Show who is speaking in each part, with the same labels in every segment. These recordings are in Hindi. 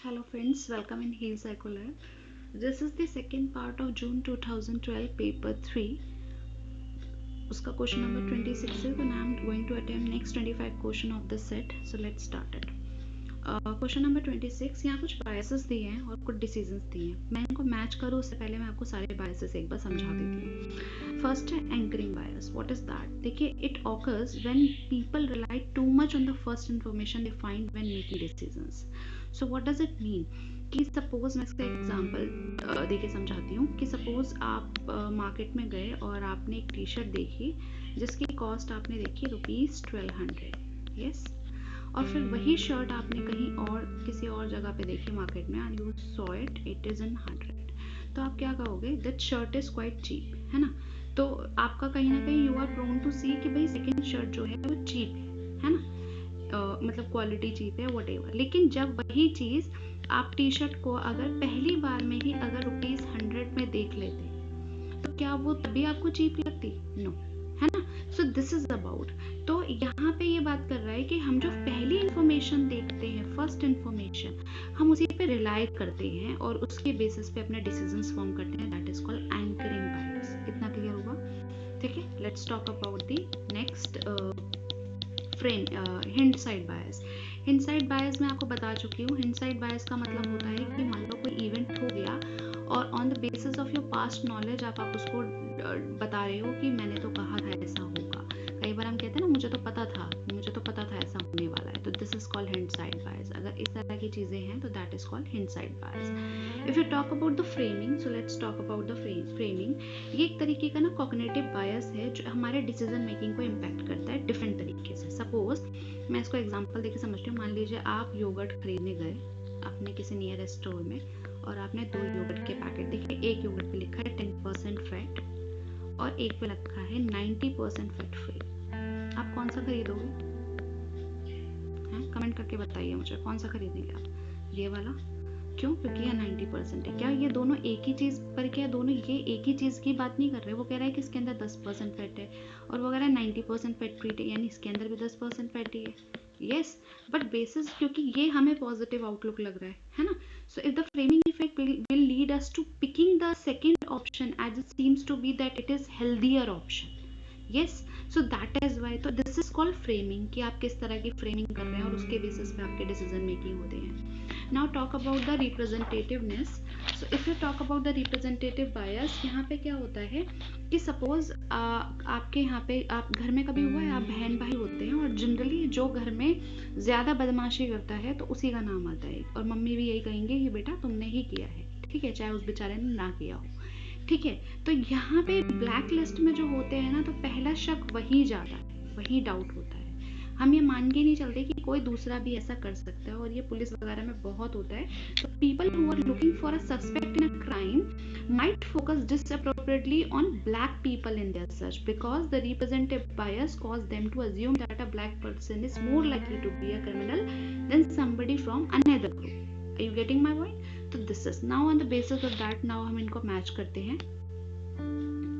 Speaker 1: Hello friends, welcome in Heal Psycholab. This is the second part of June 2012 paper 3. उसका question number 26 है, तो now I'm going to attempt next 25 question of the set. So let's start it. Question number 26 यहाँ कुछ बायसेस दिए हैं और कुछ डिसीजंस दिए हैं. मैं इनको मैच करूँ उससे पहले मैं आपको सारे बायसेस एक बार समझा देती हूँ. फर्स्ट है anchoring bias. What is that? देखिए, it occurs when people rely too much on the first information they find when making decisions. So what does it mean कि सपोज मैं इसका एग्जांपल देके समझाती हूँ कि सपोज आप मार्केट में गए और आपने एक टी शर्ट देखी जिसकी कॉस्ट आपने देखी ₹1200. यस, और फिर वही शर्ट आपने कहीं और किसी और जगह पे देखी मार्केट में and you saw it is in 100. तो आप क्या कहोगे? That shirt is quite cheap, है ना. तो आपका कहीं ना कहीं you are prone to see कि भाई सेकेंड शर्ट जो है वो चीप है ना. मतलब क्वालिटी चीप है वट. लेकिन जब वही चीज़ आप टी शर्ट को अगर पहली बार में ही अगर ₹100 में देख लेते तो क्या वो तभी आपको चीप लगती? नो, है ना. सो दिस इज अबाउट. तो यहाँ पे ये बात कर रहा है कि हम जो पहली इंफॉर्मेशन देखते हैं, फर्स्ट इंफॉर्मेशन, हम उसी पे रिलाई करते हैं और उसके बेसिस पे अपने डिसीजंस फॉर्म करते हैं. That is called anchoring bias. कितना क्लियर होगा? ठीक है, let's talk about the next frame. Hindsight bias. Hindsight bias मैं आपको बता चुकी हूँ. हिंडसाइड बायस का मतलब होता है कि मान लो कोई इवेंट हो गया और on the basis of your past knowledge आप उसको बता रहे हो कि मैंने तो कहा था ऐसा होगा. कई बार हम कहते हैं ना मुझे तो पता था ऐसा होने वाला है. तो this is called hindsight bias. अगर इस तरह की चीजें हैं तो that is called hindsight bias. If you talk about the framing, so let's talk about the framing. ये एक तरीके का ना कॉग्निटिव बायस है जो हमारे डिसीजन मेकिंग को इम्पैक्ट करता है डिफरेंट तरीके से. सपोज मैं इसको एग्जांपल देके समझती हूँ. मान लीजिए आप योगर्ट खरीदने गए अपने किसी नियरेस्ट स्टोर में और आपने 2 योगर्ट के पैकेट देखे. एक योगर्ट पे लिखा है 10% फैट और एक पे लिखा है 90% फैट फ्री. आप कौन सा खरीदोगे? कमेंट करके बताइए मुझे, कौन सा खरीदेंगे आप? ये वाला. क्यों? क्योंकि ये 90% है. क्या ये दोनों एक ही चीज़ पर, क्या दोनों ये एक ही चीज़ की बात नहीं कर रहे? वो कह रहा है कि इसके अंदर 10% फैट है और वो कह रहा है 90% फैट फ्री है, यानी इसके अंदर भी 10% फैट ही है. यस, बट बेसिस क्योंकि ये हमें पॉजिटिव आउटलुक लग रहा है ना. So if the framing effect will lead us to picking the second option as it seems to be that it is healthier option. Yes, so that is why. तो दिस इज कॉल्ड फ्रेमिंग कि आप किस तरह की फ्रेमिंग कर रहे हैं और उसके बेसिस पे आपके डिसीजन मेकिंग होते हैं. Now talk about the representativeness. So if you talk about the representative bias, यहाँ पे क्या होता है कि सपोज आपके यहाँ पे आप घर में कभी हुआ है, आप बहन भाई होते हैं और जनरली जो घर में ज़्यादा बदमाशी करता है तो उसी का नाम आता है और मम्मी भी यही कहेंगे कि बेटा तुमने ही किया है. ठीक है, चाहे उस बेचारे ने ना किया हो. ठीक है, तो यहाँ पे ब्लैक लिस्ट में जो होते हैं ना तो पहला शक वही जाता है, वही डाउट होता है. हम ये मान के नहीं चलते कि कोई दूसरा भी ऐसा कर सकता है और ये पुलिस वगैरह में बहुत होता है. तो people who are looking for a suspect in a crime might focus disappropriately on black people in their search because the representative bias causes them to assume that a black person is more likely to be a criminal than somebody from another group. Are you getting my point? तो this is now on the basis of that now हम इनको मैच करते हैं.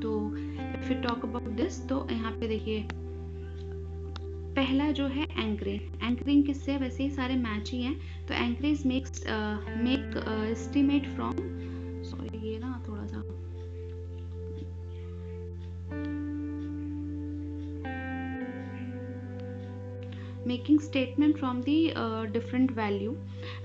Speaker 1: तो if we talk about this, तो यहाँ पे देखिए पहला जो है एंकरिंग. एंकरिंग किससे? वैसे ही सारे मैच ही हैं. तो anchoring make estimate from, sorry ये ना थोड़ा सा making statement from the different value.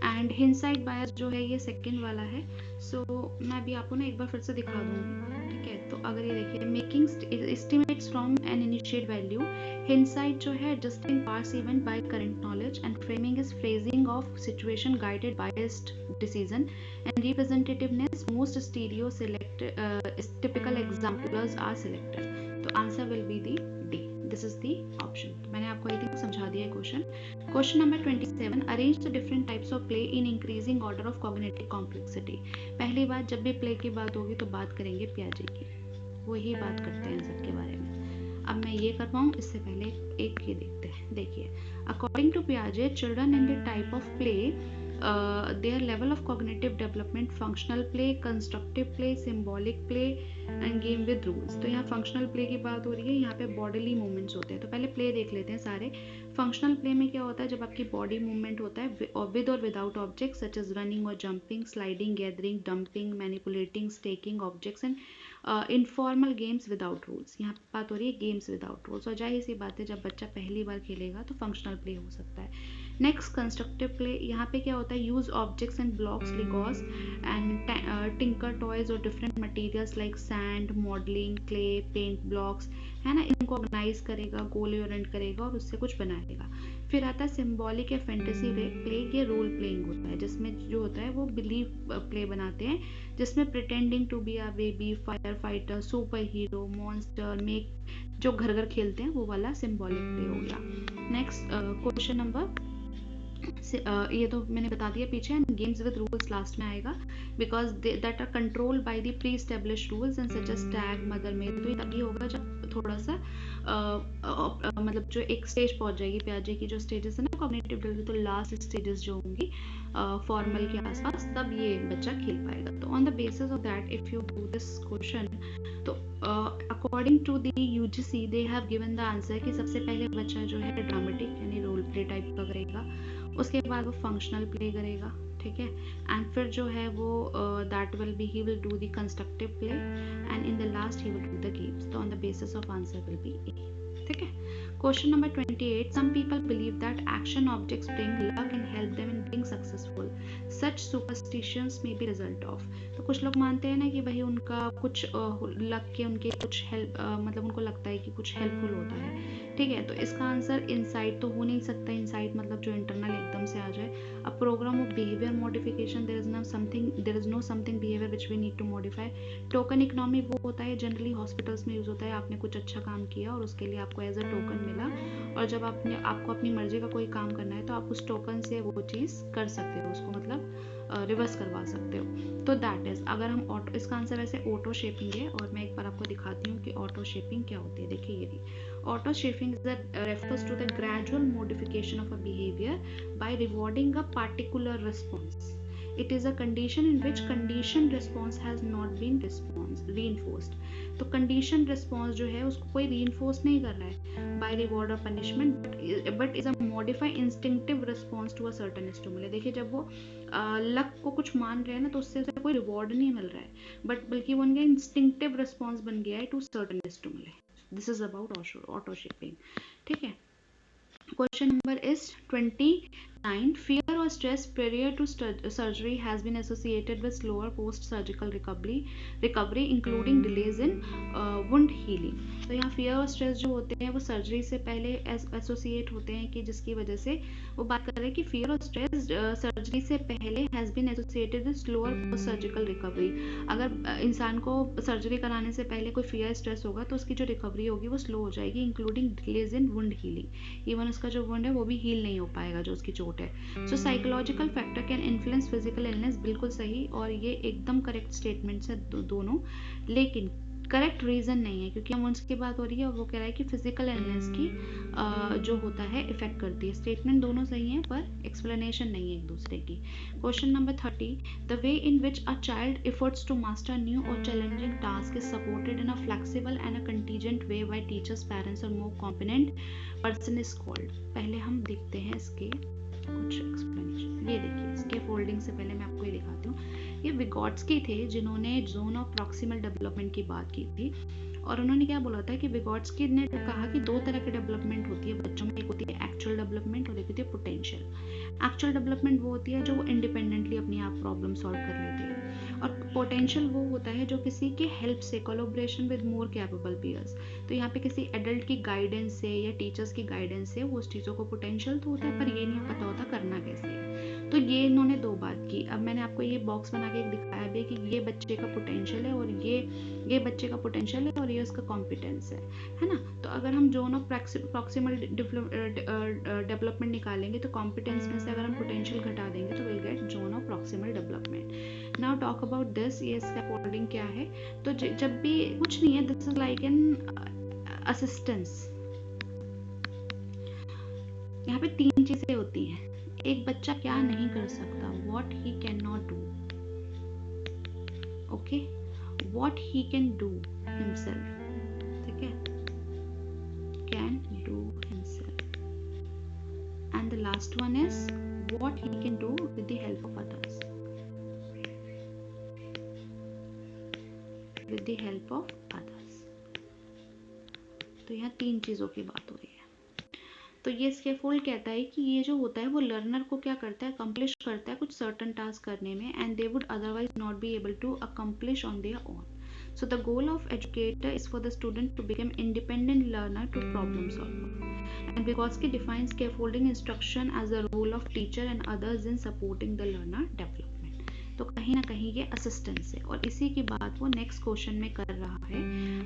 Speaker 1: And hindsight bias जो है ये सेकंड वाला है. सो मैं भी आपको ना एक बार फिर से दिखा दूंगी. ठीक है, तो अगर ये देखिए making estimates from an initial value. Hindsight जो है judging past event by current knowledge and framing is phrasing of situation guided biased decision and representativeness most stereo selected typical examples are selected. तो answer will be the D. This is the option. मैंने आपको आई थिंक समझा दिया है question. Question number 27. Arrange the different types of play in increasing order of cognitive complexity. पहली बात, जब भी प्ले की बात होगी तो बात करेंगे पियाजे की. वही बात करते हैं सबके बारे में. अब मैं ये कर पाऊँ इससे पहले एक ये देखते हैं. देखिए, अकॉर्डिंग टू पियाजे children in the type of play their level of cognitive development, functional play, constructive play, symbolic play and game with rules. तो यहाँ functional play की बात हो रही है. यहाँ पे bodily movements होते हैं. तो पहले play देख लेते हैं सारे. फंक्शनल प्ले में क्या होता है, जब आपकी बॉडी मूवमेंट होता है विद और without object such as running और jumping, sliding, gathering, dumping, manipulating, stacking objects and informal games without rules. यहाँ पे बात हो रही है गेम्स विदाउट रूल्स, और जाहिर सी बात है जब बच्चा पहली बार खेलेगा तो फंक्शनल प्ले हो सकता है। नेक्स्ट कंस्ट्रक्टिव प्ले, यहाँ पे क्या होता है, use objects and blocks, legos and tinker toys और different materials like sand, modelling, clay, paint blocks, है ना, इनको ऑर्गेनाइज करेगा, गोल ओरिएंट करेगा और उससे कुछ बनाएगा। फिर आता है सिंबॉलिक या फैंटेसी प्ले, ये रोल प्लेइंग होता है, जिसमें जो होता है वो बिलीव प्ले बनाते हैं, जिसमें pretending to be a baby, firefighter, superhero, monster, make, जो घर घर खेलते हैं वो वाला सिंबॉलिक प्ले हो गया। नेक्स्ट क्वेश्चन नंबर, ये तो मैंने बता दिया पीछे, and games with rules last में आएगा, because that are controlled by the pre established rules and such as tag, mother made. तो ये तभी होगा जब थोड़ा सा मतलब जो एक स्टेज पहुंच जाएगी, पियाजे की जो स्टेजेस है ना कॉग्निटिव डेवलपमेंट, तो लास्ट स्टेजेस जो होंगी फॉर्मल के आसपास, तब ये बच्चा खेल पाएगा। तो on the basis of that if you do this question, तो according to the UGC they have given the answer कि सबसे पहले बच्चा जो है ड्रामेटिक यानी रोल प्ले टाइप का करेगा, उसके बाद वो फंक्शनल प्ले करेगा, ठीक है, एंड फिर जो है वो that will be he will do the constructive play and in the last he will do the games. तो on the basis of answer will be A, ठीक है। Question number 28, some people believe that action objects bring luck and help them in being successful. Such superstitions may be result of। तो कुछ लोग मानते हैं ना कि भाई उनका कुछ लक के उनके कुछ हेल्प मतलब उनको लगता है कि कुछ हेल्पफुल होता है, ठीक है। तो इसका आंसर इनसाइट तो हो नहीं सकता, इनसाइट मतलब जो इंटरनल एकदम से आ जाए। A programme of behaviour modification, there is no something behaviour which we need to modify. Token economy वो होता है जनरली हॉस्पिटल्स में यूज होता है, आपने कुछ अच्छा काम किया और उसके लिए आपको एज अ टोकन मिला, और जब आपको अपनी मर्जी का कोई काम करना है तो आप उस टोकन से वो चीज़ कर सकते हो, उसको मतलब रिवर्स करवा सकते हो। तो दैट इज, अगर हम ऑटो, इसका आंसर वैसे ऑटो शेपिंग है, और मैं एक बार आपको दिखाती हूँ कि ऑटो शेपिंग क्या होती है। देखिए ये auto shaping refers to the gradual modification of a behavior by rewarding a particular response. It is a condition in which conditioned response has not been reinforced. तो कंडीशन रिस्पॉन्स जो है उसको कोई रीइंफोर्स नहीं कर रहा है बाय रिवॉर्ड और punishment, but is a modified instinctive response to a certain stimulus. देखिए जब वो लक को कुछ मान रहे हैं ना, तो उससे कोई रिवॉर्ड नहीं मिल रहा है, बट बल्कि बन गया इंस्टिंक्टिव रिस्पॉन्स बन गया है to certain stimulus. This is about auto shaping, ठीक है। Question number is 29. Fear or stress prior to surgery has been associated with slower post-surgical recovery, including delays in wound healing. तो यहाँ fear और stress जो होते हैं वो सर्जरी से पहले एसोसिएट होते हैं, कि जिसकी वजह से वो बात कर रहे हैं कि fear और stress सर्जरी से पहले has been associated with slower post-surgical recovery। अगर इंसान को सर्जरी कराने से पहले कोई fear stress होगा तो उसकी जो रिकवरी होगी वो स्लो हो जाएगी, including delays in wound healing. Even उसका जो वुंड है वो भी हील नहीं हो पाएगा जो उसकी चोट है। So psychological factor can influence physical illness, बिल्कुल सही, और ये एकदम करेक्ट स्टेटमेंट्स है दोनों, लेकिन करेक्ट रीजन नहीं है, क्योंकि हम उसकी बात हो रही है और वो कह रहा है कि फिजिकल इलनेस की जो होता है इफेक्ट करती है। स्टेटमेंट दोनों सही हैं पर एक्सप्लेनेशन नहीं है एक दूसरे की। Question number 30, the way in which a child efforts to master new और challenging task is supported in a flexible and a contingent way by teachers, parents और more competent person is called. पहले हम देखते हैं इसके कुछ एक्सप्लेनेशन। ये देखिए, इसके फोल्डिंग से पहले मैं आपको ये दिखाती हूँ। ये विगोट्स्की थे जिन्होंने जोन ऑफ प्रॉक्सिमल डेवलपमेंट की बात की थी, और उन्होंने क्या बोला था कि विगोट्स्की ने कहा कि दो तरह की डेवलपमेंट होती है बच्चों में, एक होती है एक्चुअल डेवलपमेंट और एक होती है पोटेंशियल। एक्चुअल डेवलपमेंट वो होती है जो वो इंडिपेंडेंटली अपनी आप प्रॉब्लम सॉल्व कर लेते हैं, और पोटेंशियल वो होता है जो किसी के हेल्प से, collaboration with more capable peers. तो यहाँ पे किसी एडल्ट की गाइडेंस से या टीचर्स की गाइडेंस से वो उस चीज़ों को पोटेंशियल तो होता है, पर ये नहीं पता होता करना कैसे है। तो ये इन्होंने दो बात की। अब मैंने आपको ये बॉक्स बना के दिखाया भी कि ये बच्चे का पोटेंशियल है और ये बच्चे का पोटेंशियल है और ये उसका कॉम्पिटेंस है ना। तो अगर हम जोन ऑफ प्रॉक्सिमल डेवलपमेंट निकालेंगे तो कॉम्पिटेंस में से अगर हम पोटेंशियल घटा देंगे तो will get zone of proximal development. Now talk about this, ये इसका अकॉर्डिंग क्या है। तो जब भी कुछ नहीं है, this is like an assistance. यहाँ पे तीन चीजें होती हैं। एक बच्चा क्या नहीं कर सकता, what he can not do, okay, what he can do himself, ठीक है, can do himself. Last one is what he can do with the help of others, with the help of others. तो यहाँ 3 चीज़ों की बात हो रही है। तो ये स्कैफोल्ड कहता है कि ये जो होता है वो लर्नर को क्या करता है, अकम्प्लिश करता है कुछ सर्टन टास्क करने में, and they would otherwise not be able to accomplish on their own. So the goal of educator is for the student to become independent learner to problem solver. And Vygotsky defines scaffolding instruction as the role of teacher and others in supporting the learner development. तो कहीं ना कहीं ये असिस्टेंस है, और इसी की बात वो नेक्स्ट क्वेश्चन में कर रहा है।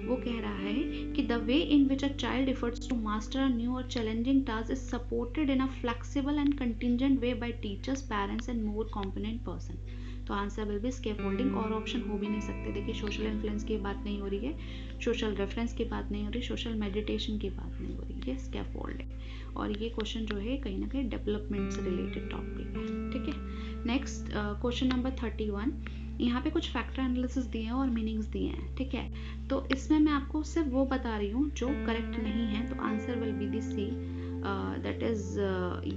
Speaker 1: वो कह रहा है कि the way in which a child efforts to master a new और challenging task is supported in a flexible and contingent way by teachers, parents and more competent person. तो आंसर विल बी स्कैफोल्डिंग, और ऑप्शन हो भी नहीं सकते। देखिए सोशल इन्फ्लुएंस की बात नहीं हो रही है, सोशल रेफरेंस की बात नहीं हो रही, सोशल मेडिटेशन की बात नहीं हो रही है, स्कैफोल्ड है। और ये क्वेश्चन जो है कहीं ना कहीं डेवलपमेंट से रिलेटेड टॉपिक है, ठीक है। नेक्स्ट क्वेश्चन नंबर 31, यहाँ पे कुछ फैक्टर एनालिसिस दिए हैं और मीनिंग्स दिए हैं, ठीक है। तो इसमें मैं आपको सिर्फ वो बता रही हूँ जो करेक्ट नहीं है, तो answer will be the C, that is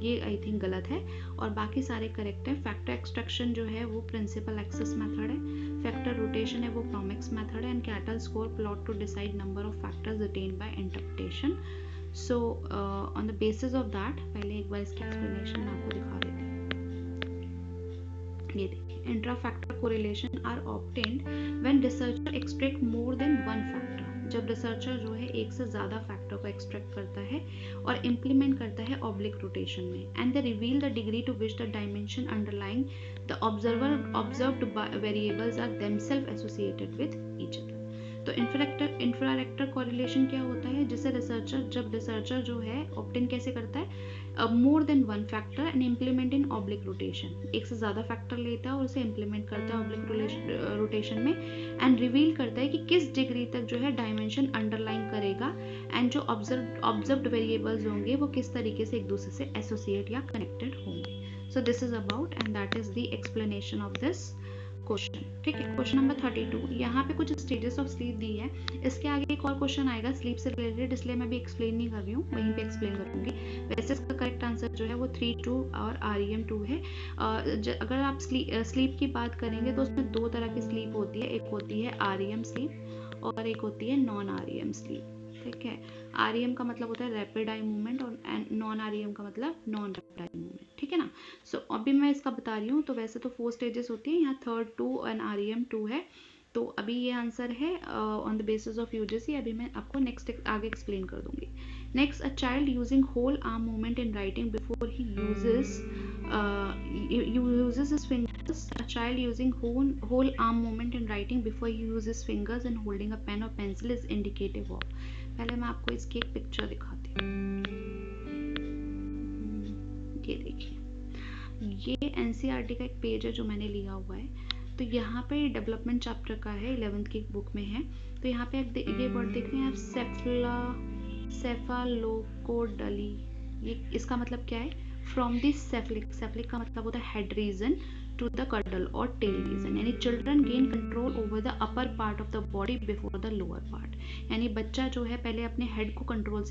Speaker 1: ये आई थिंक गलत है, और बाकी सारे करेक्ट है। फैक्टर एक्सट्रैक्शन जो है वो प्रिंसिपल एक्सेस मेथड है, फैक्टर रोटेशन है वो क्रोमिक्स मेथड है, and Cattell score plot to decide number of factors attend by interpretation. So on the basis of that, पहले एक बार इसकी एक्सप्लेनेशन मैं आपको दिखा देती हूँ। ये देखिए, intra factor correlation are obtained when researcher extract more than one factor. जब रिसर्चर जो है एक से ज़्यादा फैक्टर को एक्सट्रैक्ट करता है और इम्प्लीमेंट करता है ऑब्लिक रोटेशन में, and they reveal the degree to which the dimension underlying the observed variables are themselves associated with each other. तो इंफ्रारेक्टर कोरिलेशन क्या होता है, जिसे जब रिसर्चर जो है ऑब्टेन कैसे करता है, मोर than one factor and implement in oblique rotation, एक से ज़्यादा फैक्टर लेता है और उसे इम्प्लीमेंट करता है ऑब्लिक रोटेशन में, एंड रिवील करता है कि किस डिग्री तक जो है डायमेंशन अंडरलाइन करेगा, एंड जो ऑब्जर्व्ड वेरिएबल्स होंगे वो किस तरीके से एक दूसरे से एसोसिएट या कनेक्टेड होंगे। सो this is about, and that is the explanation of this question, ठीक है। क्वेश्चन नंबर 32, यहाँ पे कुछ स्टेजेस ऑफ स्लीप दी है। इसके आगे एक और क्वेश्चन आएगा स्लीप से रिलेटेड, इसलिए मैं भी एक्सप्लेन नहीं कर रही हूँ, वहीं पे एक्सप्लेन करूँगी। वैसे इसका करेक्ट आंसर जो है वो 3-2 और REM2 है। अगर आप स्लीप की बात करेंगे तो उसमें 2 तरह की स्लीप होती है, एक होती है REM स्लीप और एक होती है नॉन REM स्लीप, ठीक है। REM का मतलब होता है रैपिड आई मूवमेंट और नॉन REM का मतलब नॉन रैपिड आई मूवमेंट, ठीक है ना। सो अभी मैं इसका बता रही हूँ, तो वैसे तो 4 स्टेजेस होती है, यहाँ 3rd 2 एंड REM2 है। तो अभी ये आंसर है on the basis of UGC. अभी मैं आपको नेक्स्ट आगे एक्सप्लेन कर दूंगी। Next, a child using whole arm movement in writing before he uses his fingers. A child using whole arm movement in writing before he uses fingers and holding a pen or pencil is indicative of। पहले मैं आपको इसकी एक पिक्चर दिखाती हूँ। ये देखिए, ये NCERT का एक पेज है जो मैंने लिया हुआ है। तो यहाँ पे डेवलपमेंट चैप्टर का है, 11th की बुक में है। तो यहाँ पे ये वर्ड देख रहे हैं आप, सेफालोपोडली। ये इसका मतलब क्या है, फ्रॉम द सेफलिक का मतलब होता है head region to the caudal और टेल रीजन, यानी children gain control over the upper part of the body before the lower part. यानी बच्चा जो है पहले अपने हेड को कंट्रोल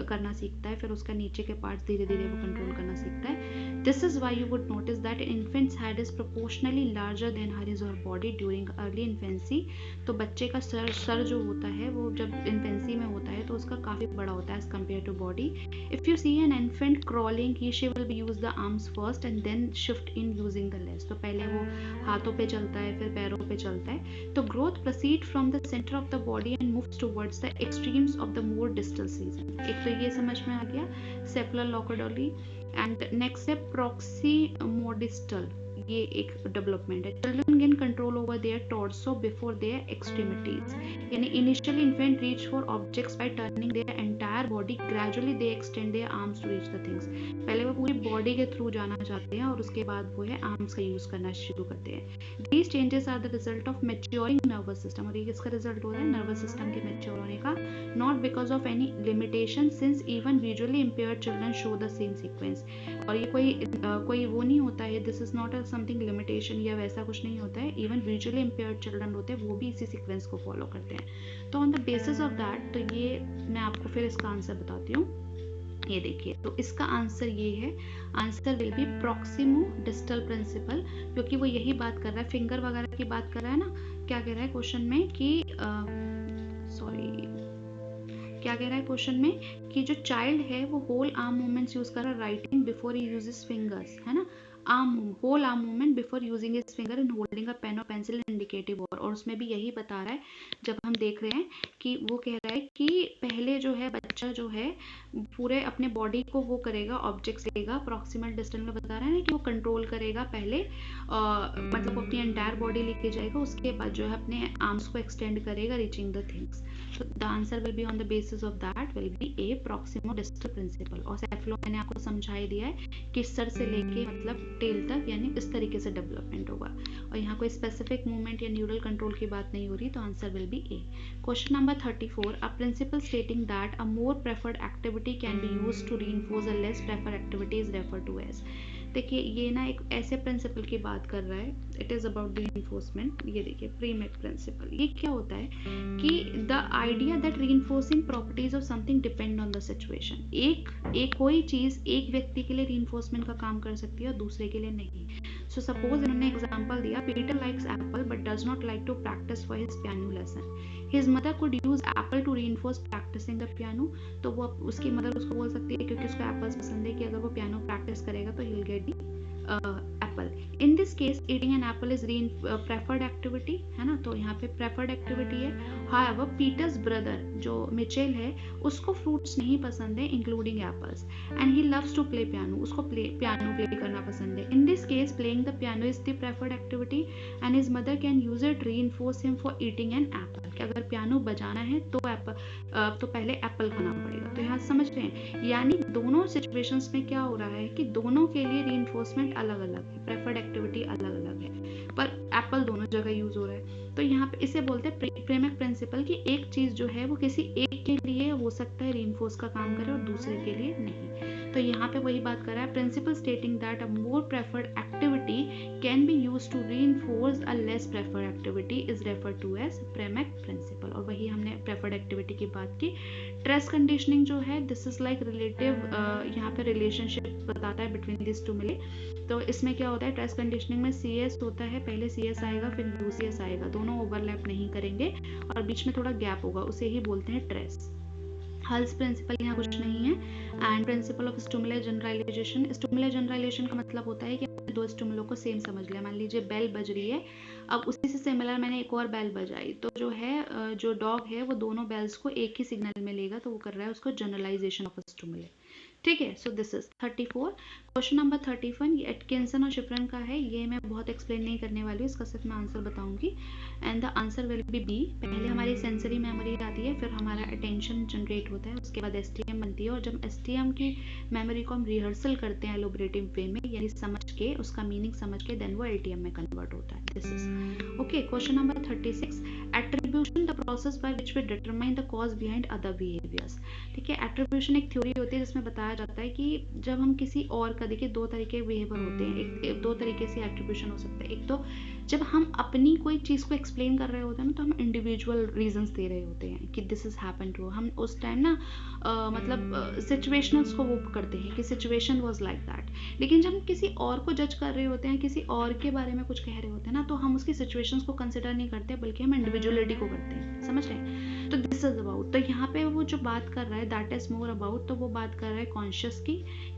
Speaker 1: करना सीखता है, फिर उसका नीचे के पार्ट्स धीरे धीरे वो कंट्रोल करना सीखता है। This is why you would notice that infants head is proportionally larger than his और बॉडी ड्यूरिंग अर्ली इन्फेंसी। तो बच्चे का सर जो होता है वो जब इन्फेंसी में होता है तो उसका काफ़ी बड़ा होता है as compare to body. If you see an infant crawling, he she will be use the arms first and then shift in using the legs. तो पहले वो हाथों पे चलता है, फिर पैरों पे चलता है। तो growth proceed from the centre of the body and moves towards the extremes of the more distal season. एक तो ये समझ में आ गया, सेफलोपोडली। एंड नेक्स्ट है प्रॉक्सीमोडिस्टल, ये एक डेवलपमेंट है। Children gain control over their torso before their extremities, यानी initially infant reach for objects by turning their entire body, gradually they extend their arms to reach the things. पहले वो पूरी बॉडी के थ्रू जाना चाहते हैं और उसके बाद वो है आर्म्स का यूज करना शुरू करते हैं। These changes are the result of maturing nervous system, और ये किसका रिजल्ट हो रहा है, नर्वस सिस्टम के मैच्योर होने का, not because of any limitation, since even visually impaired children show the same sequence. और ये कोई वो नहीं होता है, this is not something limitation या वैसा कुछ नहीं होता है। इवन विजुअली इम्पेयर्ड चिल्ड्रन होते हैं वो भी इसी सीक्वेंस को फॉलो करते हैं। तो on the basis of that, तो ये मैं आपको फिर इसका आंसर बताती हूँ। ये देखिए, तो इसका आंसर ये है, answer will be proximo distal principle, क्योंकि वो यही बात कर रहा है, फिंगर वगैरह की बात कर रहा है ना। क्या कह रहा है क्वेश्चन में कि क्या कह रहा है क्वेश्चन में कि जो चाइल्ड है वो होल आर्म मूवमेंट्स यूज कर रहा है writing before he uses fingers, है ना, whole arm movement before using his finger in holding a pen और पेंसिल इंडिकेटिव, और उसमें भी यही बता रहा है, जब हम देख रहे हैं कि वो कह रहा है कि पहले जो है बच्चा जो है पूरे अपने बॉडी को वो करेगा, ऑब्जेक्ट्स लेगा, प्रॉक्सिमल डिस्टेंस में बता रहा है ना कि वो कंट्रोल करेगा पहले, मतलब अपनी एंटायर बॉडी लेके जाएगा, उसके बाद जो है अपने आर्म्स को एक्सटेंड करेगा reaching the things. So the answer will be on the basis of that will be A, proximo-distal principle। और सेफ्लो मैंने आपको समझा ही दिया है कि सर से लेके मतलब टेल तक, यानी इस तरीके से डेवलपमेंट होगा, और यहाँ कोई स्पेसिफिक मूवमेंट या न्यूरल कंट्रोल की बात नहीं हो रही, तो answer will be A. Question number 34, a principle stating that a more preferred activity can be use to reinforce a less preferred activity is refer to as. देखिए ये ना एक ऐसे प्रिंसिपल की बात कर रहा है, इट इज अबाउट रीइंफोर्समेंट। ये देखिए प्रीमेक प्रिंसिपल, ये क्या होता है कि the idea that reinforcing properties of something depend on the situation. एक कोई चीज एक व्यक्ति के लिए रीइंफोर्समेंट का काम कर सकती है और दूसरे के लिए नहीं। सो सपोज इन्होंने एग्जांपल दिया, Peter likes apple but does not like to practice for his piano lesson. His mother could use apple to reinforce practicing the piano. तो वो उसकी मदर उसको बोल सकती है, क्योंकि उसको एप्पल्स पसंद है, कि अगर वो पियानो प्रैक्टिस करेगा तो he will get the apple. In this case eating an apple is preferred activity, है ना, तो यहाँ पे प्रेफर्ड एक्टिविटी है। हाउएवर पीटर्स ब्रदर जो मिचेल है उसको फ्रूट्स नहीं पसंद है including apples, and he loves to play piano, उसको पियानो प्ले करना पसंद है। In this case playing the piano is the preferred activity and his mother can use it reinforce him for eating an Apple, कि अगर पियानो बजाना है तो तो पहले एप्पल खाना पड़ेगा। तो यहाँ समझ रहे हैं, यानी दोनों सिचुएशंस में क्या हो रहा है कि दोनों के लिए रीइंफोर्समेंट अलग अलग है, प्रेफर्ड एक्टिविटी अलग अलग है, पर एप्पल दोनों जगह यूज हो रहा है। तो यहाँ पे इसे बोलते हैं प्रेमेक प्रिंसिपल, कि एक चीज जो है वो किसी एक के लिए हो सकता है रीइंफोर्स का काम करे और दूसरे के लिए नहीं। तो यहाँ पे वही बात कर रहा है, principle stating that a more preferred activity can be use to reinforce a less preferred activity is refer to as Premack principle. और वही हमने प्रेफर्ड एक्टिविटी की बात की। स्ट्रेस कंडीशनिंग जो है दिस इज लाइक रिलेटिव, यहाँ पे रिलेशनशिप बताता है बिटवीन दिस टू मिले। तो इसमें क्या होता है, स्ट्रेस कंडीशनिंग में सी एस होता है, पहले सी एस आएगा फिर यू सी एस आएगा, दोनों ओवरलैप नहीं करेंगे और बीच में थोड़ा गैप होगा, उसे ही बोलते हैं ट्रेस। हल्स प्रिंसिपल यहाँ कुछ नहीं है। And principle of stimulus generalization, stimulus generalization का मतलब होता है कि दो स्टिमुलो को सेम समझ लिया। मान लीजिए बेल बज रही है, अब उसी से सिमिलर मैंने एक और बेल बजाई, तो जो है जो डॉग है वो दोनों बेल्स को एक ही सिग्नल में लेगा, तो वो कर रहा है उसको जनरलाइजेशन ऑफ स्टिमुलस। ठीक है, सो दिस इज 34। क्वेश्चन नंबर 31 ये एटकिंसन और शिफ्रन का है, ये मैं बहुत एक्सप्लेन नहीं करने वाली हूँ, इसका सिर्फ मैं आंसर बताऊंगी, and the answer will be B. पहले हमारी सेंसरी मेमोरी आती है, फिर हमारा अटेंशन जनरेट होता है, उसके बाद एसटीएम बनती है, और जब एसटीएम की मेमोरी को हम रिहर्सल करते हैं एलोबरेटिव वे में, यानी समझ के उसका मीनिंग समझ के, देन वो एलटीएम में कन्वर्ट होता है। This is okay. Question number 36, attribution the process by which we determine the cause behind other behaviours. ठीक है, एट्रीब्यूशन एक थ्योरी होती है जिसमें बताया जाता है कि जब हम किसी और का, देखिए दो तरीके बिहेवियर होते हैं, एक दो तरीके से एट्रीब्यूशन हो सकता है। एक तो जब हम अपनी कोई चीज़ को एक्सप्लेन कर रहे होते हैं ना, तो हम इंडिविजुअल रीजंस दे रहे होते हैं कि दिस इज हैपन टू, हम उस टाइम ना मतलब सिचुएशनल्स को वो करते हैं कि सिचुएशन वाज लाइक दैट। लेकिन जब हम किसी और को जज कर रहे होते हैं, किसी और के बारे में कुछ कह रहे होते हैं ना, तो हम उसकी सिचुएशंस को कंसिडर नहीं करते, बल्कि हम इंडिविजुअलिटी को करते हैं। समझ रहे हैं? तो दिस इज अबाउट, तो यहाँ पे वो जो बात कर रहा है दैट इज मोर अबाउट, तो वो बात कर रहा है कॉन्शियस की,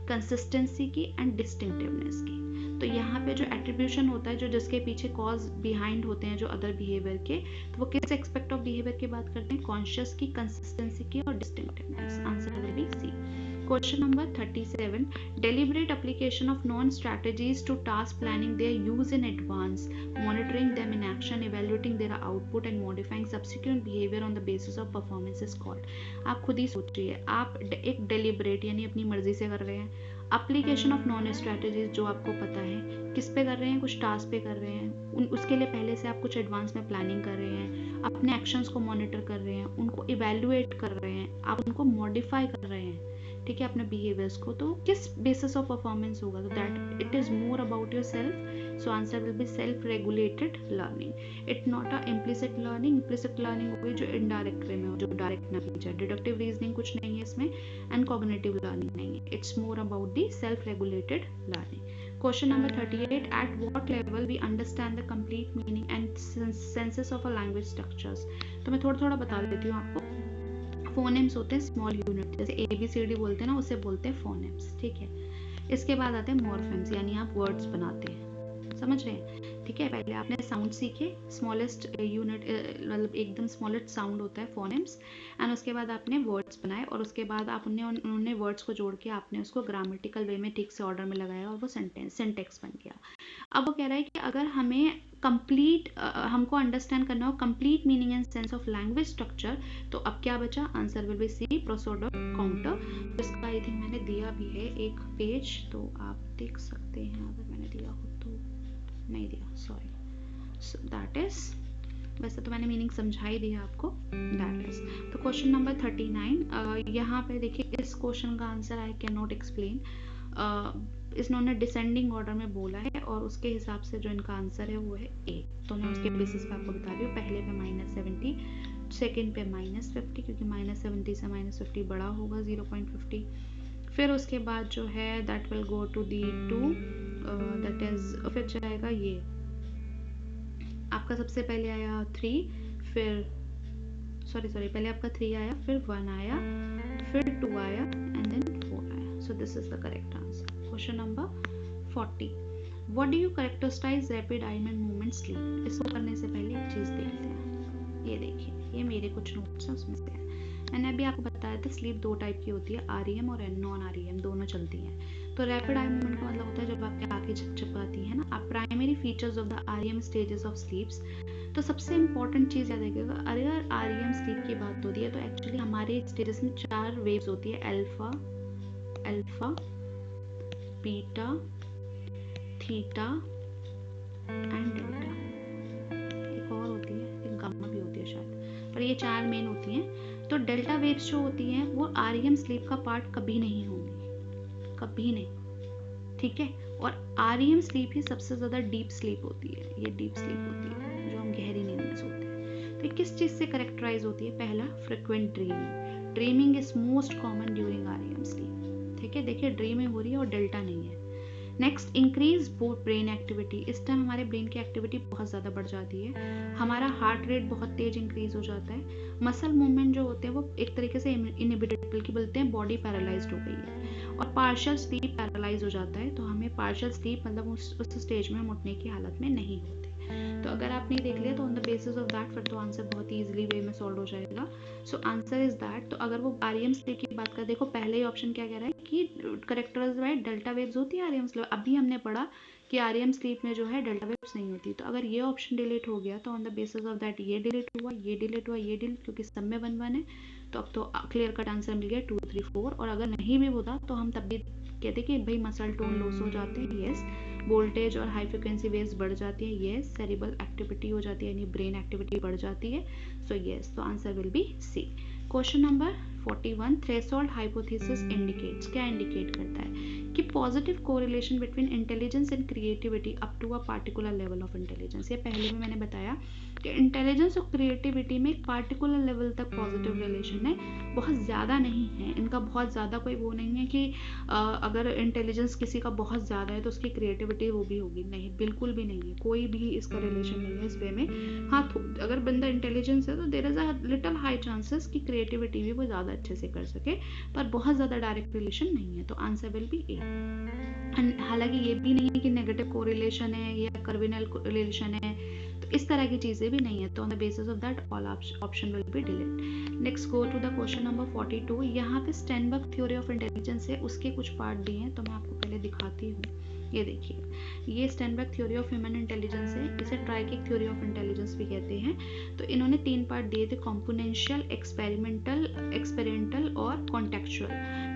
Speaker 1: कंसिस्टेंसी की एंड डिस्टिंक्टिवनेस की। तो यहाँ पे जो एट्रीब्यूशन होता है, जो जिसके पीछे कॉज बिहाइंड होते हैं जो अदर बिहेवियर के, तो वो किस एक्सपेक्ट ऑफ बिहेवियर की बात करते हैं, कॉन्शियस की, कंसिस्टेंसी की और distinctiveness. Answer will be C. Question number 37, deliberate application of non-strategies to task planning, their use in advance, monitoring them in action, evaluating their output and modifying subsequent behavior on the basis of performance is called। आप खुद ही सोचिए, आप एक deliberate यानी अपनी मर्जी से कर रहे हैं, अप्लीकेशन ऑफ नॉन स्ट्रैटेजीज जो आपको पता है किस पे कर रहे हैं, कुछ टास्क पे कर रहे हैं, उसके लिए पहले से आप कुछ एडवांस में प्लानिंग कर रहे हैं, अपने एक्शंस को मॉनिटर कर रहे हैं, उनको इवेल्युएट कर रहे हैं, आप उनको मॉडिफाई कर रहे हैं, ठीक है, अपने बिहेवियर्स को, तो किस बेसिस ऑफ परफॉर्मेंस होगा, तो that it is more about your self. So answer will be self regulated learning. It not a implicit learning. Implicit learning हो गई जो इनडायरेक्ट वे में हो, जो डायरेक्ट नॉलेज है. डिडक्टिव रीजनिंग कुछ नहीं है इसमें, एंड कॉग्निटिव लर्निंग नहीं है. It's more about the self regulated learning. Question number 38. At what level we understand the complete meaning and senses of a language structures? तो मैं थोड़ा बता देती हूँ आपको. फोनेम्स होते हैं स्मॉल यूनिट, जैसे ABCD बोलते हैं ना, उसे बोलते हैं फोनेम्स. ठीक है. इसके बाद आते हैं मॉर्फेम्स, यानी आप वर्ड्स बनाते हैं. समझ रहे हैं? ठीक है. पहले आपने साउंड सीखे, स्मॉलेस्ट यूनिट मतलब एकदम स्मॉलेस्ट साउंड होता है फोनेम्स, एंड उसके बाद आपने वर्ड्स बनाए, और उसके बाद आपने उन्होंने वर्ड्स को जोड़ के आपने उसको ग्रामेटिकल वे में ठीक से ऑर्डर में लगाया और वो सेंटेक्स बन गया. अब वो कह रहा है कि अगर हमें कंप्लीट हमको अंडरस्टैंड करना हो complete meaning and sense of language structure, तो अब क्या बचा? Answer will be C, prosodic contour. जिसका आई थिंक मैंने दिया भी है एक पेज, तो आप देख सकते हैं अगर मैंने दिया हो तो. नहीं दिया, सॉरी. सो दैट इज, वैसे तो मैंने मीनिंग समझा ही दिया आपको. That is. तो क्वेश्चन नंबर 39. यहाँ पे देखिए, इस क्वेश्चन का answer I can not explain. इन्होंने डिसेंडिंग ऑर्डर में बोला है, और उसके हिसाब से जो इनका आंसर है वो है ए. तो मैं उसके बेसिस पे आपको बता रही हूँ. पहले पे -70, सेकेंड पे -50, क्योंकि -70 से -50 बड़ा होगा 0.50. फिर उसके बाद जो है that will go to the 2, that is, फिर जाएगा ये आपका सबसे पहले आया 3, फिर सॉरी पहले आपका 3 आया, फिर 1 आया, फिर 2 आया, एंड देन 4 आया. So this is the correct answer. Question number 40. What do you characterise rapid eye movement sleep? इसको करने से पहले एक चीज देखते हैं. ये देखिए, ये मेरे कुछ नोट्स हैं, उसमें से है. मैंने अभी आपको बताया था स्लीप 2 टाइप की होती है, REM और नॉन REM दोनों चलती हैं. तो रैपिड आई मूवमेंट का मतलब होता है जब आपकी आंखें झपझपाती हैं ना. आप primary features of the REM stages of स्लीप्स. तो सबसे इंपॉर्टेंट चीज़ याद रखिएगा, अगर REM स्लीप की बात होती है तो एक्चुअली हमारे स्टेजेस में 4 वेव्स होती है, alpha, beta, theta and delta. एक और होती है, एक गामा भी होती है शायद, पर ये 4 मेन होती हैं. तो डेल्टा वेव्स जो होती हैं वो REM स्लीप का पार्ट कभी नहीं होंगी, कभी नहीं. ठीक है. और REM स्लीप ही सबसे ज़्यादा डीप स्लीप होती है. ये डीप स्लीप होती है जो हम गहरी नींद में सोते हैं. तो किस चीज़ से करेक्टराइज होती है? पहला, frequent dreaming. Dreaming is most common during REM sleep. ठीक है. देखिए, ड्रीमिंग हो रही है और डेल्टा नहीं है. Next, increase brain activity. इस टाइम हमारे ब्रेन की एक्टिविटी बहुत ज़्यादा बढ़ जाती है, हमारा हार्ट रेट बहुत तेज इंक्रीज हो जाता है. मसल मूवमेंट जो होते हैं वो एक तरीके से इनहिबिटेड, बल्कि बोलते हैं बॉडी पैरालाइज्ड हो गई है. और पार्शियल स्लीप पैरालाइज हो जाता है, तो हमें पार्शियल स्लीप मतलब उस स्टेज में हम उठने की हालत में नहीं होते. तो अगर आपने देख लिया तो on the basis of that फिर तो आंसर बहुत ही इजीली वे में सॉल्व हो जाएगा. So answer is that. तो अगर वो REM स्लीप की बात करें, देखो पहले ही ऑप्शन क्या कह रहा है कि करेक्टराइज्ड बाय डेल्टा वेव्स होती है REM स्लीप. अभी हमने पढ़ा कि REM स्लीप में जो है डेल्टा वेव्स नहीं होती. तो अगर ये ऑप्शन डिलीट हो गया तो on the basis of that ये डिलीट हुआ, ये डिलीट हुआ, ये डिलीट, क्योंकि सब में 1 1 है. तो अब तो क्लियर कट आंसर मिल गया 2 3 4. और अगर नहीं भी होता तो हम तब भी कहते कि भाई मसल टोन लॉस हो जाते हैं. यस. वोल्टेज और हाई फ्रिक्वेंसी वेव्स बढ़ जाती है. यस. सेरिब्रल एक्टिविटी हो जाती है, यानी ब्रेन एक्टिविटी बढ़ जाती है. So yes. तो answer will be C. Question number 41. Threshold hypothesis indicates. क्या इंडिकेट करता है? कि positive correlation between intelligence and creativity up to a particular level of intelligence. ये पहले भी मैंने बताया कि इंटेलिजेंस और क्रिएटिविटी में एक पार्टिकुलर लेवल तक पॉजिटिव रिलेशन है, बहुत ज़्यादा नहीं है इनका. बहुत ज़्यादा कोई वो नहीं है कि अगर इंटेलिजेंस किसी का बहुत ज़्यादा है तो उसकी क्रिएटिविटी वो भी होगी. नहीं, बिल्कुल भी नहीं है. कोई भी इसका रिलेशन नहीं है इस वे में. हाँ, अगर बंदा इंटेलिजेंस है तो there is a little high chances कि क्रिएटिविटी भी वो ज़्यादा अच्छे से कर सके, पर बहुत ज़्यादा डायरेक्ट रिलेशन नहीं है. तो आंसर विल बी ए. हालांकि ये भी नहीं है कि नेगेटिव कोरिलेशन है या कर्विनल रिलेशन है, तो इस तरह की चीज़ें भी नहीं है. तो on the basis of that all option will be delete. Next go to the question number 42. यहाँ पे स्टेनबर्ग थ्योरी ऑफ इंटेलिजेंस है, उसके कुछ पार्ट दिए हैं तो मैं आपको पहले दिखाती हूँ. ये देखिए, ये Steinberg theory of human intelligence है. इसे ट्राइकिक थ्योरी ऑफ इंटेलिजेंस भी कहते हैं. तो इन्होंने 3 पार्ट दिए थे, कॉम्पोनेंशियल, एक्सपेरिमेंटल और कॉन्टेक्चुअल.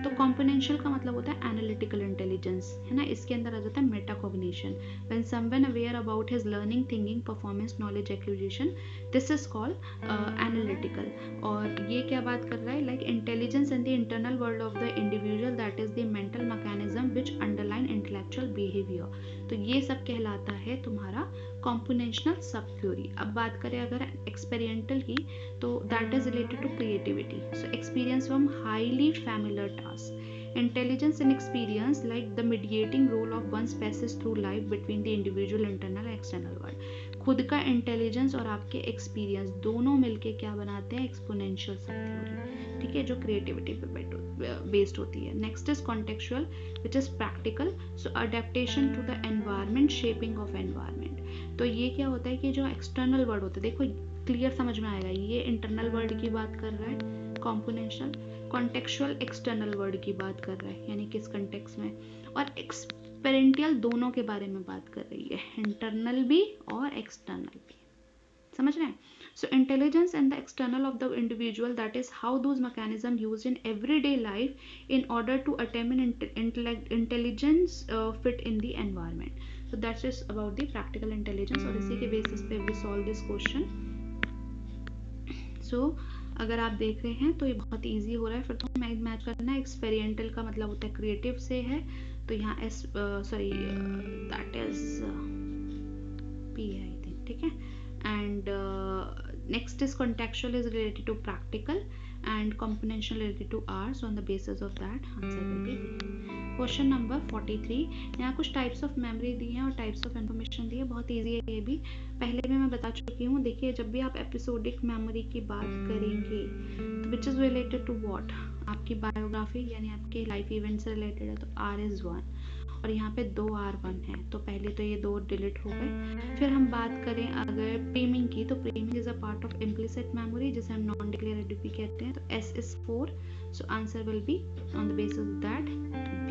Speaker 1: तो कॉम्पोनेंशियल का मतलब होता है एनालिटिकल इंटेलिजेंस, है ना, इसके अंदर आ जाता है metacognition. When someone aware about his learning, thinking, performance, knowledge acquisition, this is called analytical. और ये क्या बात कर रहा है, like intelligence in the internal world of the individual, that is the mental mechanism which underline intellectual behaviour. तो ये सब कहलाता है तुम्हारा कॉम्पोनेंशियल सब थ्योरी। अब बात करें अगर एक्सपेरिमेंटल की, तो that is related to creativity, so experience from highly familiar task. Intelligence and experience, like the mediating role of one's passes through life between the individual internal and external world. खुद का इंटेलिजेंस और आपके एक्सपीरियंस दोनों मिलके क्या बनाते हैं, एक्सपोनेंशियल सब थ्योरी, ठीक है, जो क्रिएटिविटी पे बेस्ड होती है। Next is contextual which is practical, so adaptation to the environment, shaping of environment. तो ये क्या होता है कि जो एक्सटर्नल वर्ड होता है, देखो क्लियर समझ में आएगा, ये इंटरनल वर्ड की बात कर रहा है कॉम्पोनेंशियल, कॉन्टेक्चुअल एक्सटर्नल वर्ड की बात कर रहा है, यानी किस कंटेक्स में, और एक्सपेरिमेंटल दोनों के बारे में बात कर रही है, इंटरनल भी और एक्सटर्नल भी, समझ रहे हैं। So intelligence and the external of the individual, that is how those mechanism used in everyday life in order to attain intelligence fit in the environment. So that's is about the practical intelligence, और इसी के बेसिस पे we solve this question. So अगर आप देख रहे हैं तो ये बहुत इजी हो रहा है। फिर तो मैच करना है, एक्सपेरिमेंटल का मतलब होता है क्रिएटिव से है, तो यहाँ S sorry that is P है आई थिंक, ठीक है। And next is contextual is related to practical and componential related to R, so on the basis of that answer will be B. Question number 43, यहाँ कुछ टाइप्स ऑफ मेमोरी दी हैं और टाइप्स ऑफ इंफॉर्मेशन दी है, बहुत इजी है ये भी, पहले भी मैं बता चुकी हूँ। देखिए जब भी आप एपिसोडिक मेमोरी की बात करेंगे तो which is related to what, आपकी बायोग्राफी यानी आपके लाइफ इवेंट से रिलेटेड है, तो R is 1 और यहाँ पे 2 R1 है, तो पहले तो ये 2 डिलीट हो गए। फिर हम बात करें अगर प्रीमिंग की, तो प्रीमिंग is a part of implicit memory जिसे हम नॉन डिक्लेरेटिव भी कहते हैं, तो S is 4, so answer will be on the basis of that B।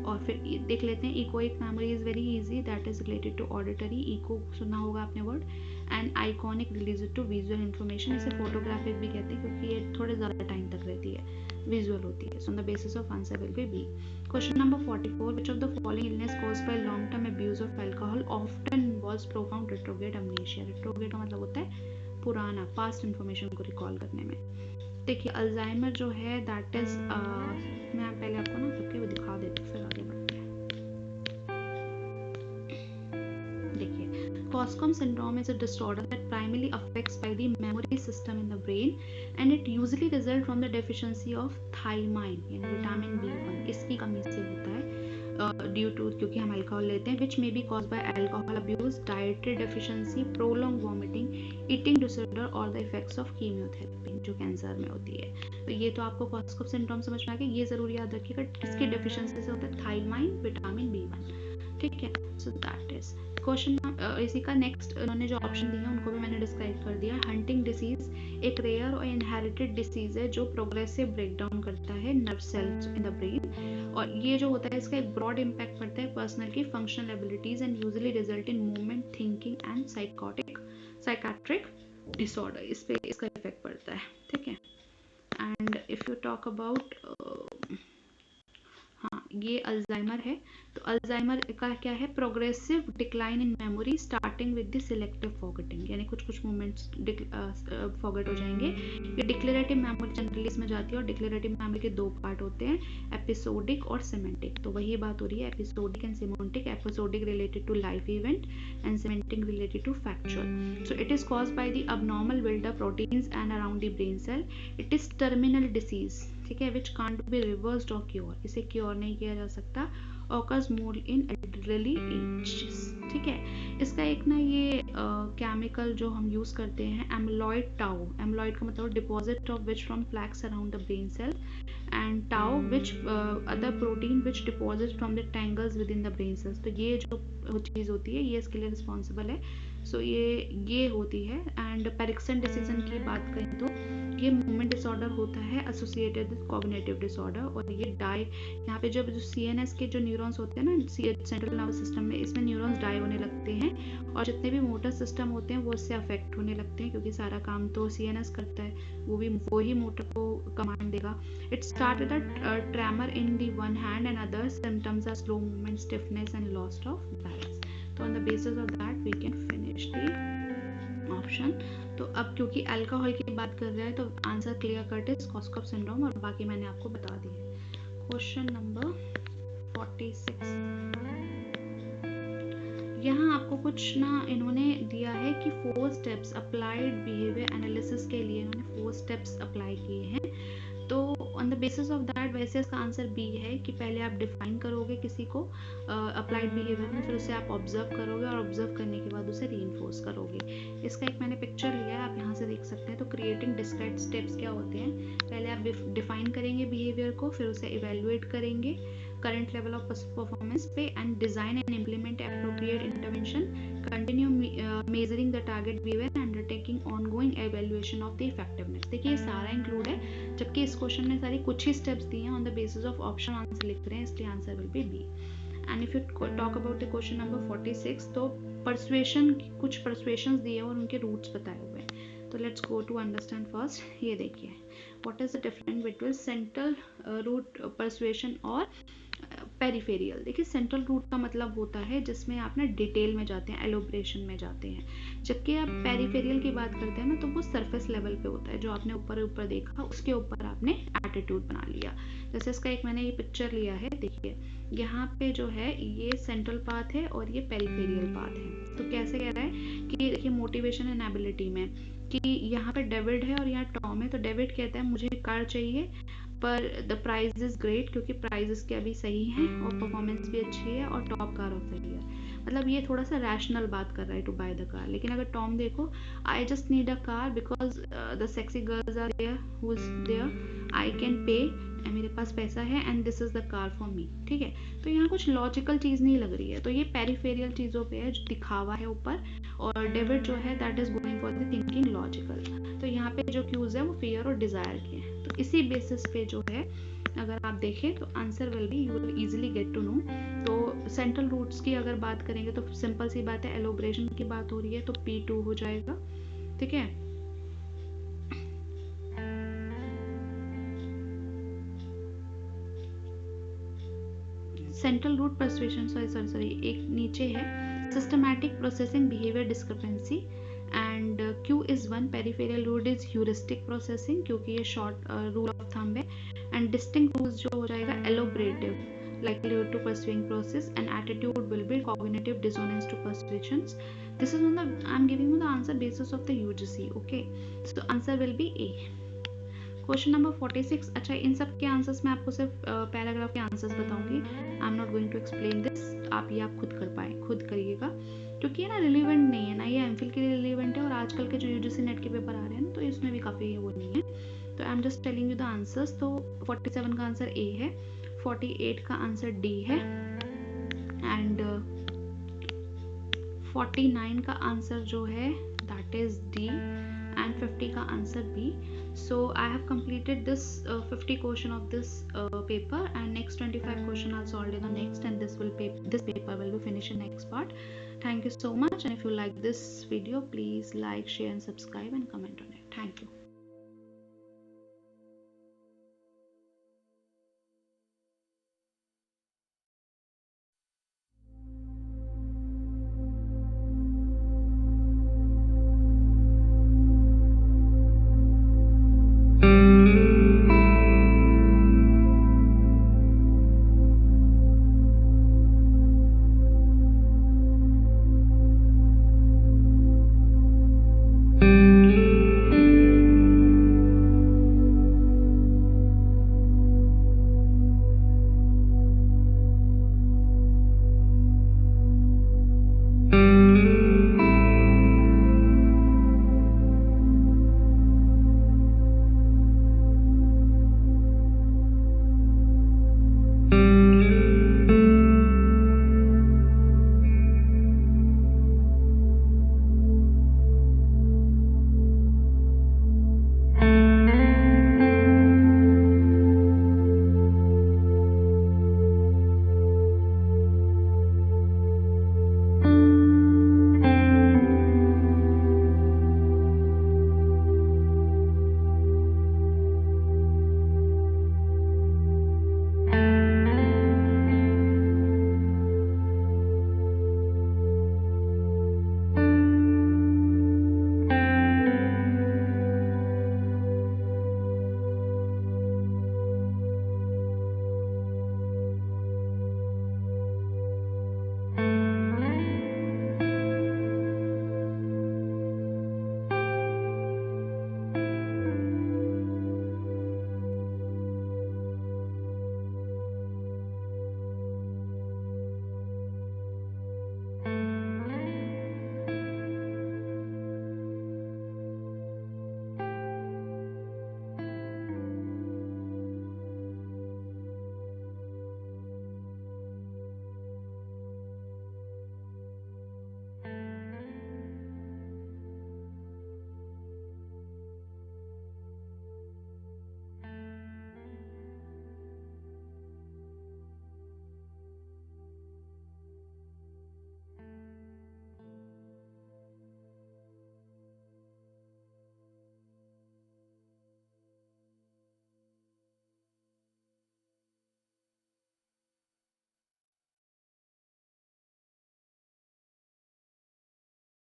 Speaker 1: और फिर देख लेते हैं echoic memory is very easy, that is related to auditory, echo सुना होगा आपने word, and iconic related to visual information, इसे फोटोग्राफिक भी कहते हैं क्योंकि ये थोड़े ज़्यादा टाइम तक रहती है, विजुअल होती है, so on the basis of answer will be B. Question number 44, which of the following illness caused by long-term abuse of alcohol often involves profound retrograde amnesia? retrograde का मतलब होता है पुराना, past information को recall करने में। देखिए अल्जाइमर जो है that is मैं पहले आपको ना करके वो दिखा देती हूँ, फिर आगे बढ़ते हैं। देखिए Coscom syndrome is a disorder that primarily affects by the memory system in the brain and it usually results from the deficiency of thiamine यानी विटामिन B1, इसकी कमी से होता है ड्यू टू, क्योंकि हम अल्कोहल लेते हैं, which may be caused by alcohol abuse, dietary deficiency, prolonged vomiting, eating disorder और the effects of chemotherapy जो कैंसर में होती है। तो ये तो आपको कॉस्कॉम सिंड्रोम समझ में आ गया, ये जरूर याद रखिएगा किसकी डेफिशिएंसी से होता है, थाइमाइन, विटामिन B1, ठीक है। सो दैट इज क्वेश्चन। इसी का नेक्स्ट उन्होंने जो ऑप्शन दिए हैं उनको भी मैंने डिस्क्राइब कर दिया। हंटिंग डिसीज एक रेयर और इनहेरिटेड डिसीज है जो प्रोग्रेसिव ब्रेकडाउन करता है nerve cells in the brain, और ये जो होता है इसका एक ब्रॉड इम्पैक्ट पड़ता है पर्सनल की functional abilities and usually result in movement, thinking and psychiatric disorder, इस पे इसका इफेक्ट पड़ता है, ठीक है। And if you talk about हाँ ये अल्जाइमर है, तो अल्जाइमर का क्या है, progressive decline in memory starting with the selective forgetting, यानी कुछ कुछ मोमेंट्स फॉरगेट हो जाएंगे। ये डिक्लेरेटिव मेमोरी जनरली इसमें जाती है, और डिक्लेरेटिव मेमोरी के 2 पार्ट होते हैं, एपिसोडिक और सिमेंटिक, तो वही बात हो रही है episodic and semantic. Episodic related to life event and semantic related to factual. So it is caused by the abnormal buildup proteins and around the brain cell. It is terminal disease, ठीक है, विच कांट बी रिवर्स्ड और क्योर, इसे क्योर नहीं किया जा सकता, occurs more in elderly ages, ठीक है। इसका एक ना ये केमिकल जो हम यूज करते हैं एमलॉइड टाउ, एमलॉइड का मतलब deposit of which from plaques around the brain cell, and tau which other protein which deposit from the tangles with in the brain cells, तो ये जो चीज़ होती है ये इसके लिए रिस्पॉन्सिबल है। सो ये होती है। एंड पेरिक्सन डिसीजन की बात करें तो ये मूवमेंट डिसऑर्डर होता है एसोसिएटेड विद कॉग्निटिव डिसऑर्डर, और ये यहाँ पे जब जो CNS के जो न्यूरॉन्स होते हैं ना सेंट्रल नर्वस सिस्टम में, इसमें न्यूरॉन्स डाई होने लगते हैं, और और जितने भी मोटर सिस्टम होते हैं वो उससे अफेक्ट होने लगते हैं, क्योंकि सारा काम तो CNS करता है, वो ही मोटर को कमांड देगा. It start with a tremor in the one hand and other symptoms are slow movement, stiffness and loss of balance. तो on the basis of that we can finish the option. तो अब क्योंकि अल्कोहल की बात कर रहा है तो answer clear cut is Korsakoff syndrome, और बाकी मैंने आपको बता दिए. Question number 46. यहाँ आपको कुछ ना इन्होंने दिया है कि 4 स्टेप्स अप्लाइड बिहेवियर एनालिसिस के लिए इन्होंने 4 स्टेप्स अप्लाई किए हैं. तो on the basis of that वैसे इसका आंसर बी है कि पहले आप डिफाइन करोगे किसी को अप्लाइड बिहेवियर में, फिर उसे आप ऑब्जर्व करोगे और ऑब्जर्व करने के बाद उसे रीइंफोर्स करोगे. इसका एक मैंने पिक्चर लिया है, आप यहाँ से देख सकते हैं. तो क्रिएटिंग डिस्क्रीट स्टेप्स क्या होते हैं, पहले आप डिफाइन करेंगे बिहेवियर को, फिर उसे इवेल्युएट करेंगे current level of performance पे, and design and implement appropriate intervention, continue measuring the target behavior and undertaking ongoing evaluation of the effectiveness. देखिए ये सारा इंक्लूड है, जबकि इस क्वेश्चन में सारी कुछ ही स्टेप्स दिए हैं. On the basis of option answer लिख रहे हैं, इसलिए answer will be B. And if you talk about the question number 46, तो परसुएशन, कुछ परसुएशंस दिए हैं और उनके रूट्स बताए हुए हैं. तो let's go to understand first. ये देखिए, what is the difference between central route persuasion और पेरिफेरियल. देखिए सेंट्रल रूट का मतलब होता है जिसमें आप ना डिटेल में जाते हैं, एलोब्रेशन में जाते हैं, जबकि आप पेरिफेरियल की बात करते हैं ना तो वो सरफेस लेवल पे होता है, जो आपने ऊपर ऊपर देखा उसके ऊपर आपने एटीट्यूड बना लिया. जैसे इसका एक मैंने ये पिक्चर लिया है, देखिए यहाँ पे जो है ये सेंट्रल पाथ है और ये पेरिफेरियल पाथ है. तो कैसे कह रहा है कि देखिए मोटिवेशन एंड एबिलिटी में कि यहाँ पे डेविड है और यहाँ टॉम है. तो डेविड कहता है मुझे कार चाहिए पर द प्राइस इज ग्रेट, क्योंकि प्राइजेस के अभी सही हैं और परफॉर्मेंस भी अच्छी है और top car of the year. मतलब ये थोड़ा सा रैशनल बात कर रहा है टू बाय द कार. लेकिन अगर टॉम देखो, I just need a car because the sexy girls are there who is there, I can pay, मेरे पास पैसा है and this is the car for me. ठीक है, तो यहाँ कुछ लॉजिकल चीज नहीं लग रही है. तो ये पेरिफेरियल चीजों पे है, जो दिखावा है ऊपर, और डेविड जो है that is going for the thinking logical. तो यहाँ पे जो क्यूज है वो फियर और डिजायर के हैं. तो इसी बेसिस पे जो है अगर आप देखें तो answer will be, you will easily get to know. तो सेंट्रल रूट्स की अगर बात करेंगे तो सिंपल सी बात है, एलोब्रेशन की बात हो रही है तो P2 हो जाएगा. ठीक है, सेंट्रल रूट परसुएशन, सॉरी एक नीचे है systematic processing behaviour discrepancy, and Q is 1, peripheral route is heuristic processing, क्योंकि ये शॉर्ट रूल ऑफ थंब है. एंड डिस्टिंक्ट रूल्स जो हो जाएगा elaborative, likelihood to pursuing process, and attitude will be cognitive dissonance to persuasions. This is on the, I'm giving you the answer basis of the UGC. Okay, so answer will be A. Question number 46. अच्छा, इन सब के आंसर्स मैं आपको सिर्फ पैराग्राफ के आंसर्स बताऊंगी. I am not going to explain this. आप खुद कर पाए, खुद करिएगा, क्योंकि ये ना रिलेवेंट नहीं है ना, ये एमफिल के लिए रिलेवेंट है और आजकल के जो यूजीसी नेट के पेपर आ रहे हैं ना तो इसमें भी काफ़ी वो नहीं है. तो I am just telling you the answers. तो 47 का आंसर ए है, 48 का आंसर डी है, एंड 49 का आंसर जो है दैट इज डी, and 50 का answer B. So I have completed this 50 question of this paper, and next 25 question I'll solve in the next, and this paper will be finished in next part. Thank you so much, and if you like this video please like, share and subscribe and comment on it. Thank you.